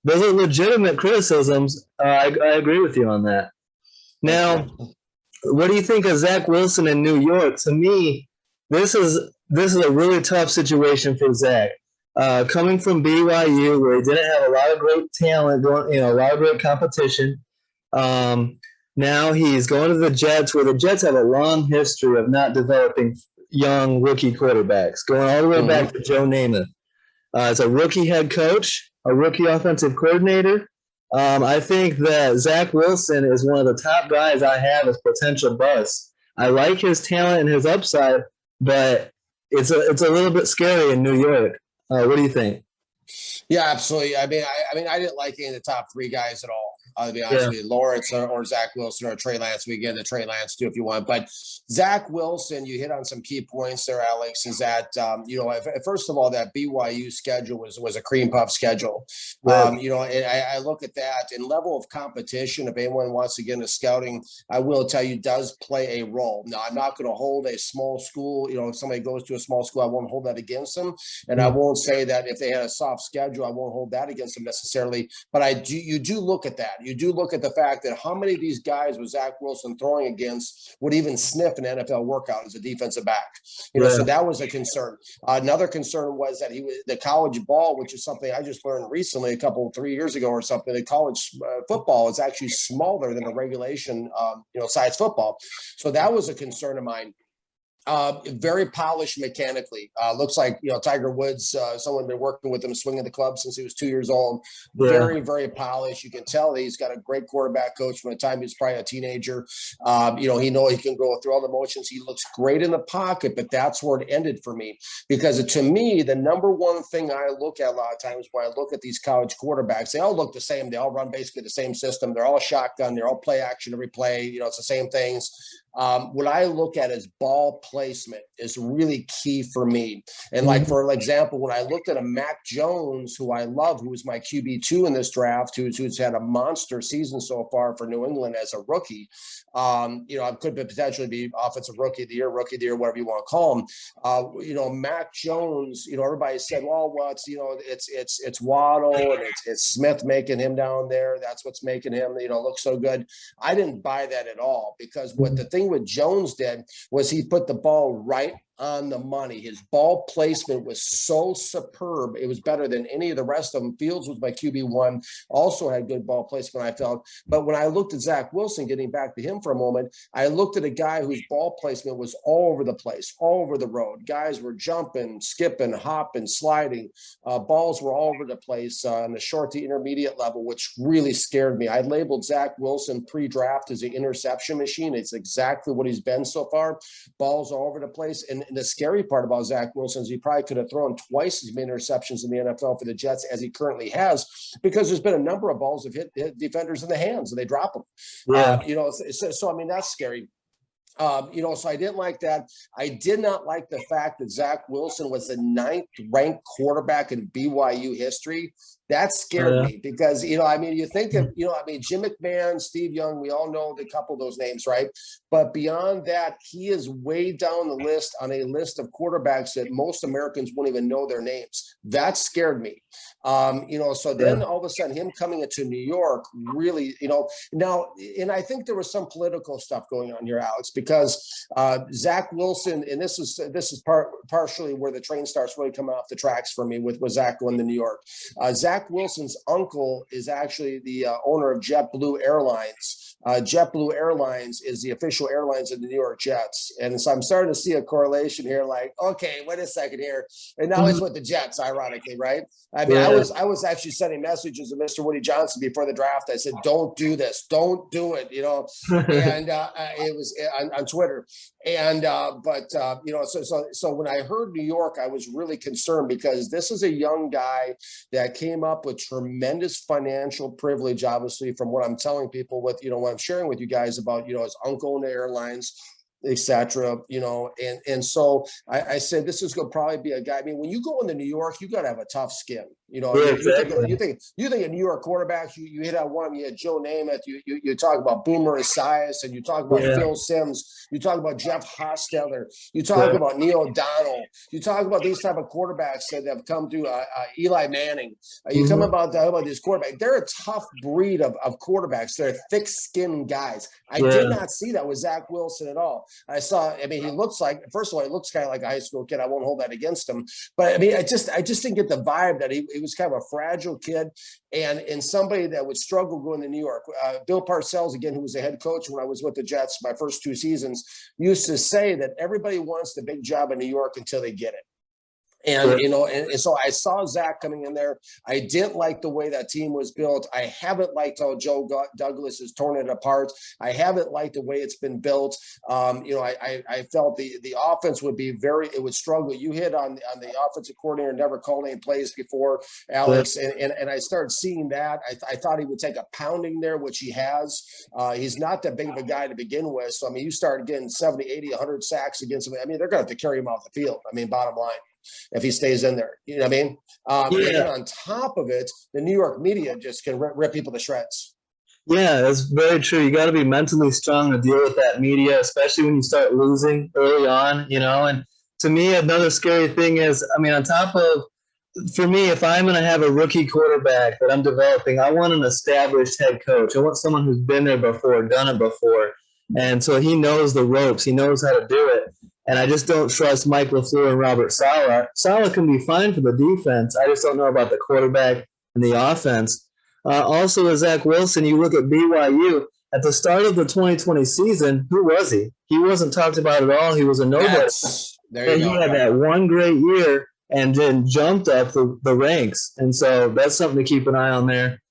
those are legitimate criticisms. I agree with you on that. Thank Now, you. what do you think of Zach Wilson in New York? To me, this is a really tough situation for Zach. Coming from BYU, where he didn't have a lot of great talent, going, a lot of great competition. Um, Now he's going to the Jets, where the Jets have a long history of not developing young rookie quarterbacks, going all the way back Hmm. to Joe Namath. As a rookie head coach, a rookie offensive coordinator. I think that Zach Wilson is one of the top guys I have as potential bust. I like his talent and his upside, but it's a little bit scary in New York. What do you think? Yeah, absolutely. I didn't like any of the top three guys at all. To be honest Yeah, with you, Lawrence or Zach Wilson or Trey Lance. We get the Trey Lance too if you want. But Zach Wilson, you hit on some key points there, Alex. Is that first of all, that BYU schedule was a cream puff schedule. yeah, And I look at that and level of competition. If anyone wants to get into scouting, I will tell you does play a role. Now, I'm not going to hold a small school. If somebody goes to a small school, I won't hold that against them, and I won't say that if they had a soft schedule, I won't hold that against them necessarily. But you do look at that. You do look at the fact that how many of these guys was Zach Wilson throwing against would even sniff an NFL workout as a defensive back. yeah. So that was a concern. Another concern was that he was the college ball, which is something I just learned recently, 3 years ago or something. The college football is actually smaller than a regulation, size football. So that was a concern of mine. Very polished mechanically. Looks like Tiger Woods. Someone been working with him, swinging the club since he was 2 years old. Yeah. Very, very polished. You can tell that he's got a great quarterback coach from the time he was probably a teenager. He can go through all the motions. He looks great in the pocket, but that's where it ended for me because to me, the number one thing I look at a lot of times when I look at these college quarterbacks, they all look the same. They all run basically the same system. They're all shotgun. They're all play action every play. It's the same things. What I look at is ball placement is really key for me. And like, for example, when I looked at a Mac Jones, who I love, who was my QB2 in this draft, who's had a monster season so far for New England as a rookie, I could potentially be offensive rookie of the year, whatever you want to call him. Mac Jones, everybody said, well, it's Waddle and it's Smith making him down there. That's what's making him, look so good. I didn't buy that at all because what the thing with Jones did was he put the ball right on the money. His ball placement was so superb. It was better than any of the rest of them. Fields was my QB1, also had good ball placement, I felt. But when I looked at Zach Wilson, getting back to him for a moment, I looked at a guy whose ball placement was all over the place, all over the road. Guys were jumping, skipping, hopping, sliding. Balls were all over the place on the short to intermediate level, which really scared me. I labeled Zach Wilson pre-draft as an interception machine. It's exactly what he's been so far. Balls all over the place. And the scary part about Zach Wilson is he probably could have thrown twice as many interceptions in the NFL for the Jets as he currently has, because there's been a number of balls that hit defenders in the hands and they drop them. Yeah. That's scary. So I didn't like that. I did not like the fact that Zach Wilson was the 9th ranked quarterback in BYU history. That scared me because, you think of, Jim McMahon, Steve Young, we all know a couple of those names, right? But beyond that, he is way down the list on a list of quarterbacks that most Americans won't even know their names. That scared me. So then all of a sudden him coming into New York really, now, and I think there was some political stuff going on here, Alex, because Zach Wilson, and this is partially where the train starts really coming off the tracks for me with Zach going to New York. Zach Wilson's uncle is actually the owner of JetBlue Airlines. JetBlue Airlines is the official airlines of the New York Jets. And so I'm starting to see a correlation here, like, okay, wait a second here. And now he's with the Jets, ironically, right? I was actually sending messages to Mr. Woody Johnson before the draft. I said, don't do this. Don't do it, and it was on Twitter. And so when I heard New York, I was really concerned because this is a young guy that came up with tremendous financial privilege, obviously, from what I'm telling people with, what I'm sharing with you guys about, his uncle in the airlines, etc. And so I said, this is going to probably be a guy. I mean, when you go into New York, you got to have a tough skin. You know, Yeah, you think of New York quarterbacks. You hit on one of them. You had Joe Namath. You talk about Boomer Esiason, and you talk about Phil Simms. You talk about Jeff Hostetler. You talk about Neil O'Donnell. You talk about these type of quarterbacks that have come through. Eli Manning. You come about these quarterbacks. They're a tough breed of quarterbacks. They're thick-skinned guys. I did not see that with Zach Wilson at all. I mean, he looks like, first of all, he looks kind of like a high school kid. I won't hold that against him. But I mean, I just didn't get the vibe that he was kind of a fragile kid and somebody that would struggle going to New York. Bill Parcells, again, who was the head coach when I was with the Jets my first 2 seasons, used to say that everybody wants the big job in New York until they get it. And, you know, and so I saw Zach coming in there. I didn't like the way that team was built. I haven't liked how Joe Douglas has torn it apart. I haven't liked the way it's been built. You know, I felt the offense would be it would struggle. You hit on the offensive coordinator, never called any plays before, Alex. And I started seeing that. I thought he would take a pounding there, which he has. He's not that big of a guy to begin with. So, I mean, you start getting 70, 80, 100 sacks against him. I mean, they're going to have to carry him off the field. I mean, bottom line, if he stays in there, you know what I mean? And then on top of it, the New York media just can rip people to shreds. Yeah, that's very true. You got to be mentally strong to deal with that media, especially when you start losing early on, you know. And to me, another scary thing is, I mean, on top of, for me, if I'm going to have a rookie quarterback that I'm developing, I want an established head coach. I want someone who's been there before, done it before. And so he knows the ropes. He knows how to do it. And I just don't trust Mike LaFleur and Robert Saleh. Saleh can be fine for the defense. I just don't know about the quarterback and the offense. Also, with Zach Wilson, you look at BYU. At the start of the 2020 season, who was he? He wasn't talked about at all. He was a nobody. And he had that one great year and then jumped up the ranks. And so that's something to keep an eye on there.